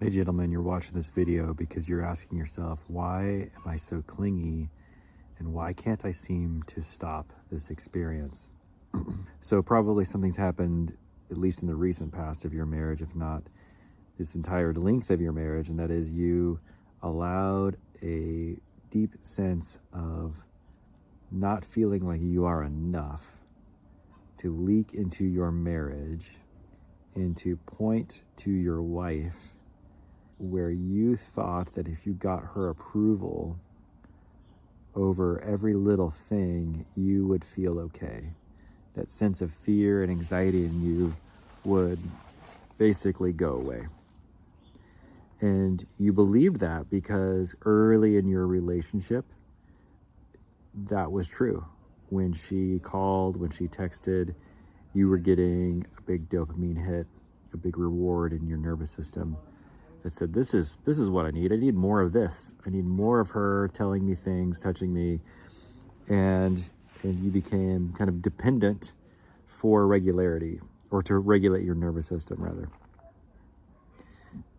Hey gentlemen, you're watching this video because you're asking yourself, why am I so clingy and why can't I seem to stop this experience? So probably something's happened, at least in the recent past of your marriage, if not this entire length of your marriage, and that is you allowed a deep sense of not feeling like you are enough to leak into your marriage and to point to your wife where you thought that if you got her approval over every little thing, you would feel okay. That sense of fear and anxiety in you would basically go away. And you believed that because early in your relationship, that was true. When she called, when she texted, you were getting a big dopamine hit, a big reward in your nervous system that said, this is what I need more of this. I need more of her telling me things, touching me. And you became kind of dependent for regularity, or to regulate your nervous system rather.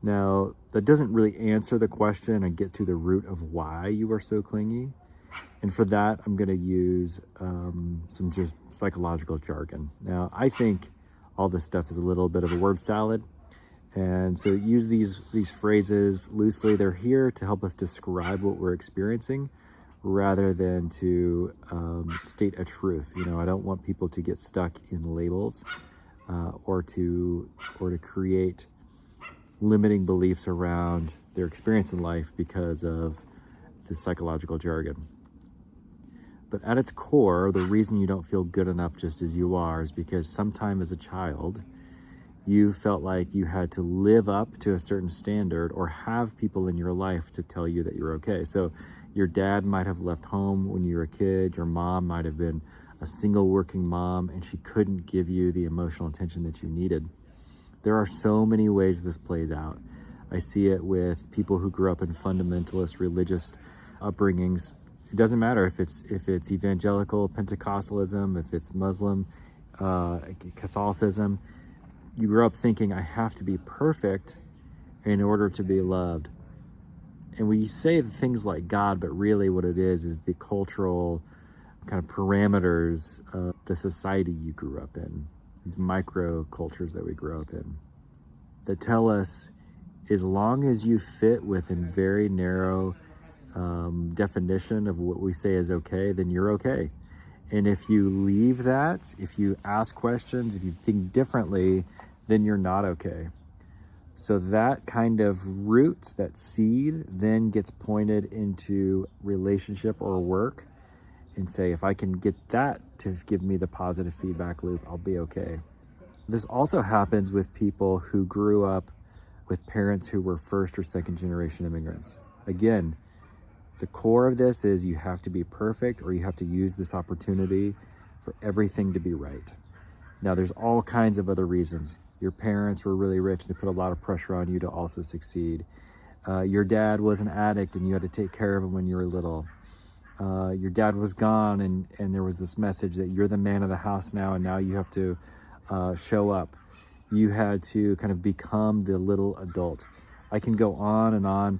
Now, that doesn't really answer the question and get to the root of why you are so clingy. And for that, I'm going to use some just psychological jargon. Now, I think all this stuff is a little bit of a word salad. And so use these phrases loosely. They're here to help us describe what we're experiencing rather than to state a truth. You know, I don't want people to get stuck in labels or to create limiting beliefs around their experience in life because of the psychological jargon. But at its core, the reason you don't feel good enough just as you are is because sometime as a child, you felt like you had to live up to a certain standard or have people in your life to tell you that you're okay. So your dad might have left home when you were a kid. Your mom might have been a single working mom and she couldn't give you the emotional attention that you needed. There are so many ways this plays out. I see it with people who grew up in fundamentalist religious upbringings. It doesn't matter if it's evangelical Pentecostalism, if it's Muslim Catholicism. You grew up thinking, I have to be perfect in order to be loved. And we say things like God, but really what it is the cultural kind of parameters of the society you grew up in, these micro cultures that we grew up in, that tell us as long as you fit within very narrow definition of what we say is okay, then you're okay. And if you leave that, if you ask questions, if you think differently, then you're not okay. So that kind of root, that seed, then gets pointed into relationship or work and say, if I can get that to give me the positive feedback loop, I'll be okay. This also happens with people who grew up with parents who were first or second generation immigrants. Again, the core of this is you have to be perfect or you have to use this opportunity for everything to be right. Now, there's all kinds of other reasons. Your parents were really rich. They put a lot of pressure on you to also succeed. Your dad was an addict and you had to take care of him when you were little. Your dad was gone and there was this message that you're the man of the house now and now you have to show up. You had to kind of become the little adult. I can go on and on.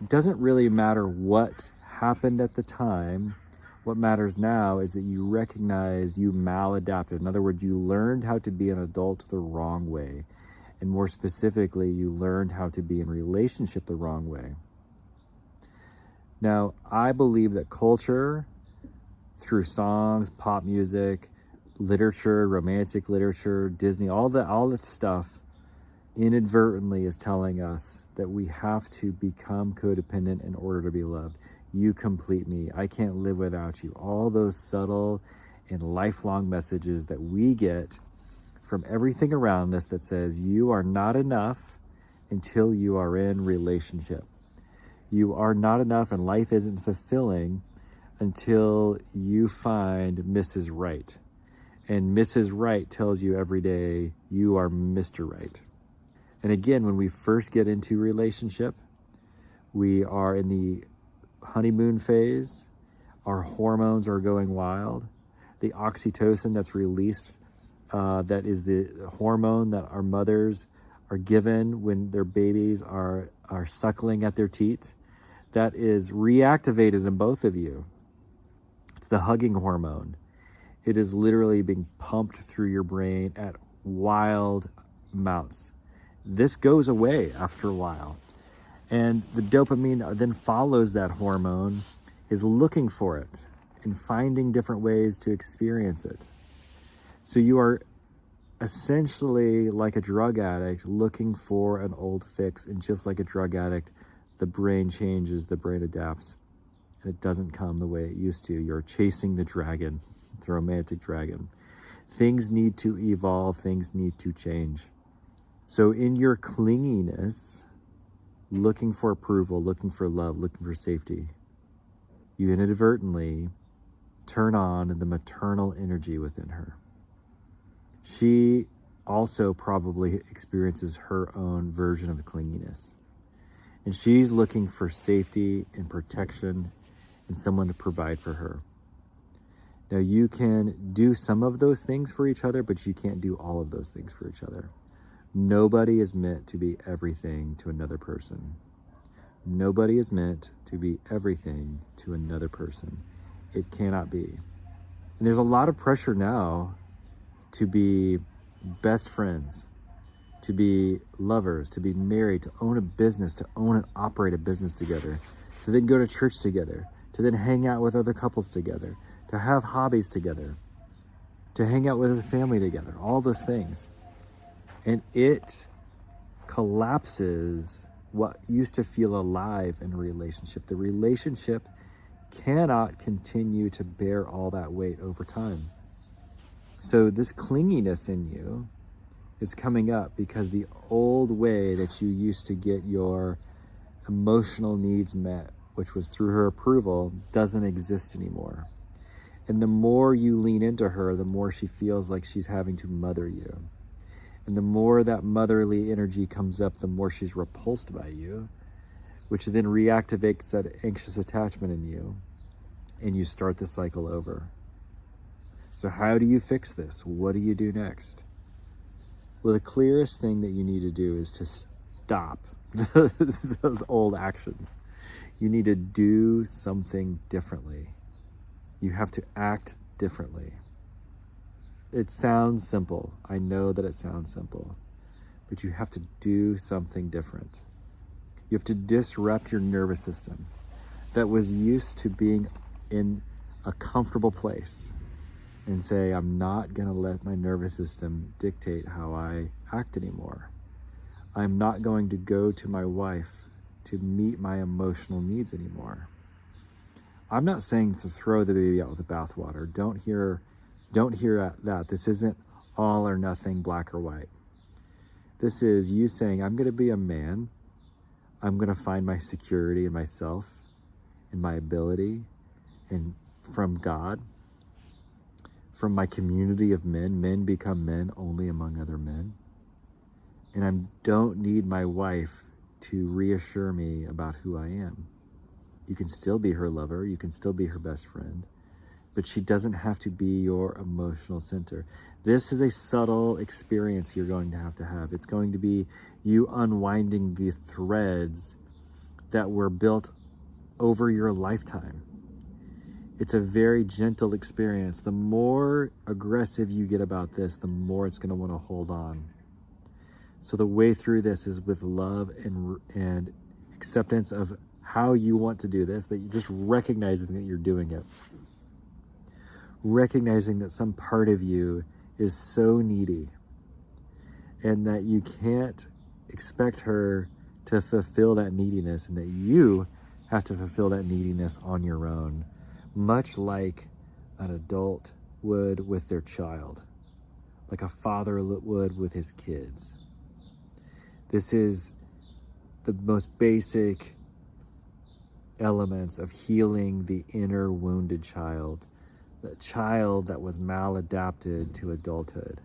It doesn't really matter what happened at the time. What matters now is that you recognize you maladapted. In other words, you learned how to be an adult the wrong way. And more specifically, you learned how to be in relationship the wrong way. Now, I believe that culture, through songs, pop music, literature, romantic literature, Disney, all that stuff, inadvertently is telling us that we have to become codependent in order to be loved. You complete me. I can't live without you. All those subtle and lifelong messages that we get from everything around us that says you are not enough until you are in relationship. You are not enough and life isn't fulfilling until you find Mrs. Right. And Mrs. Right tells you every day you are Mr. Right. And again, when we first get into relationship, we are in the honeymoon phase. Our hormones are going wild. The oxytocin that's released, that is the hormone that our mothers are given when their babies are suckling at their teat, that is reactivated in both of you. It's the hugging hormone. It is literally being pumped through your brain at wild amounts. This goes away after a while. And the dopamine that then follows that hormone is looking for it and finding different ways to experience it. So you are essentially like a drug addict looking for an old fix. And just like a drug addict, the brain changes, the brain adapts, and it doesn't come the way it used to. You're chasing the dragon, the romantic dragon. Things need to evolve, things need to change. So in your clinginess, looking for approval, looking for love, looking for safety, you inadvertently turn on the maternal energy within her. She also probably experiences her own version of clinginess. And she's looking for safety and protection and someone to provide for her. Now, you can do some of those things for each other, but you can't do all of those things for each other. Nobody is meant to be everything to another person. Nobody is meant to be everything to another person. It cannot be. And there's a lot of pressure now to be best friends, to be lovers, to be married, to own a business, to own and operate a business together, to then go to church together, to then hang out with other couples together, to have hobbies together, to hang out with a family together, all those things. And it collapses what used to feel alive in a relationship. The relationship cannot continue to bear all that weight over time. So this clinginess in you is coming up because the old way that you used to get your emotional needs met, which was through her approval, doesn't exist anymore. And the more you lean into her, the more she feels like she's having to mother you. And the more that motherly energy comes up, the more she's repulsed by you, which then reactivates that anxious attachment in you, and you start the cycle over. So how do you fix this? What do you do next? Well, the clearest thing that you need to do is to stop those old actions. You need to do something differently. You have to act differently. It sounds simple. I know that it sounds simple, but you have to do something different. You have to disrupt your nervous system that was used to being in a comfortable place and say, I'm not going to let my nervous system dictate how I act anymore. I'm not going to go to my wife to meet my emotional needs anymore. I'm not saying to throw the baby out with the bathwater. Don't hear that. This isn't all or nothing, black or white. This is you saying, I'm going to be a man. I'm going to find my security in myself, in my ability, and from God, from my community of men. Men become men only among other men. And I don't need my wife to reassure me about who I am. You can still be her lover. You can still be her best friend. But she doesn't have to be your emotional center. This is a subtle experience you're going to have. It's going to be you unwinding the threads that were built over your lifetime. It's a very gentle experience. The more aggressive you get about this, the more it's going to want to hold on. So the way through this is with love and acceptance of how you want to do this, that you just recognizing that you're doing it. Recognizing that some part of you is so needy and that you can't expect her to fulfill that neediness, and that you have to fulfill that neediness on your own, much like an adult would with their child, like a father would with his kids. This is the most basic elements of healing the inner wounded child. The child that was maladapted to adulthood.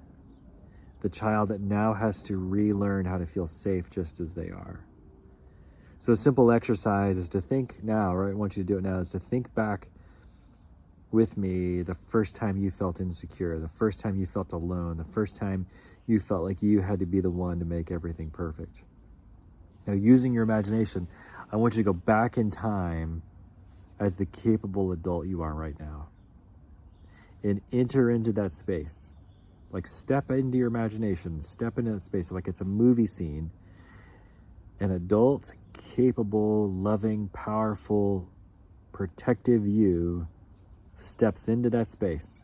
The child that now has to relearn how to feel safe just as they are. So a simple exercise is to think now, right? I want you to do it now, is to think back with me the first time you felt insecure, the first time you felt alone, the first time you felt like you had to be the one to make everything perfect. Now, using your imagination, I want you to go back in time as the capable adult you are right now and enter into that space. Like, step into your imagination, step into that space like it's a movie scene. An adult, capable, loving, powerful, protective you steps into that space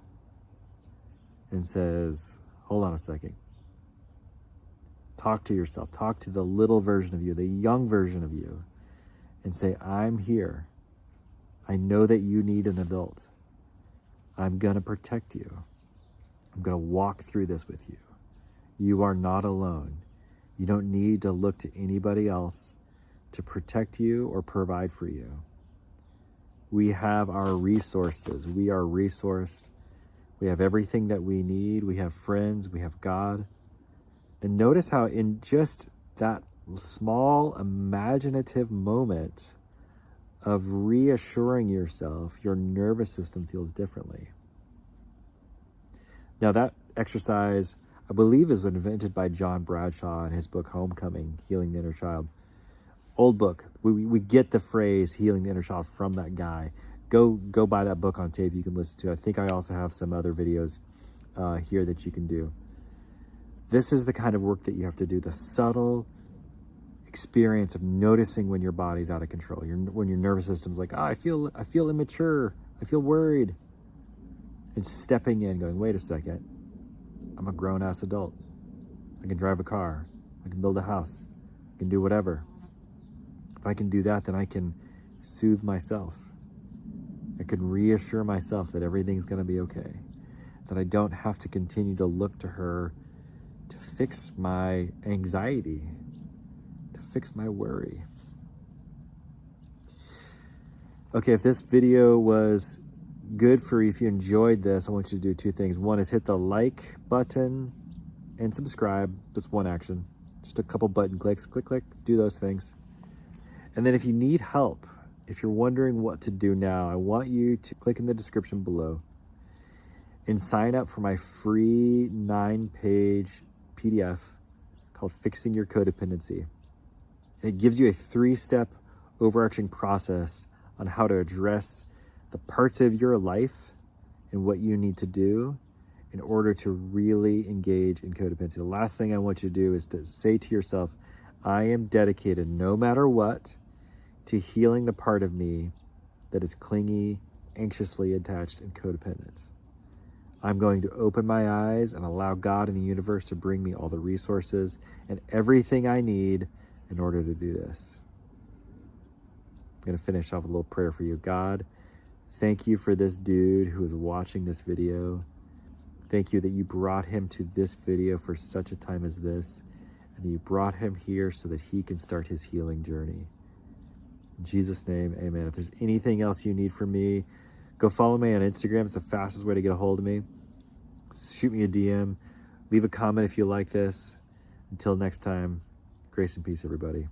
and says, hold on a second. Talk to yourself. Talk to the little version of you, the young version of you, and say, I'm here. I know that you need an adult. I'm going to protect you. I'm going to walk through this with you. You are not alone. You don't need to look to anybody else to protect you or provide for you. We have our resources. We are resourced. We have everything that we need. We have friends. We have God. And notice how in just that small imaginative moment of reassuring yourself, your nervous system feels differently. Now, that exercise, I believe, is invented by John Bradshaw in his book, Homecoming, Healing the Inner Child. Old book. We get the phrase healing the inner child from that guy. Go buy that book on tape you can listen to. I think I also have some other videos here that you can do. This is the kind of work that you have to do, the subtle experience of noticing when your body's out of control, when your nervous system's like, I feel immature, I feel worried. And stepping in, going, wait a second, I'm a grown-ass adult. I can drive a car. I can build a house. I can do whatever. If I can do that, then I can soothe myself. I can reassure myself that everything's going to be okay. That I don't have to continue to look to her to fix my anxiety, to fix my worry. Okay, if this video was good for you, if you enjoyed this, I want you to do two things. One is hit the like button and subscribe. That's one action. Just a couple button clicks. Click, click. Do those things. And then if you need help, if you're wondering what to do now, I want you to click in the description below and sign up for my free 9-page PDF called Fixing Your Codependency. And it gives you a 3-step overarching process on how to address the parts of your life and what you need to do in order to really engage in codependency. The last thing I want you to do is to say to yourself, I am dedicated, no matter what, to healing the part of me that is clingy, anxiously attached, and codependent. I'm going to open my eyes and allow God and the universe to bring me all the resources and everything I need in order to do this. I'm going to finish off with a little prayer for you. God, thank you for this dude who is watching this video. Thank you that you brought him to this video for such a time as this, and that you brought him here so that he can start his healing journey. In Jesus' name, amen. If there's anything else you need from me, go follow me on Instagram. It's the fastest way to get a hold of me. Shoot me a DM. Leave a comment if you like this. Until next time, grace and peace, everybody.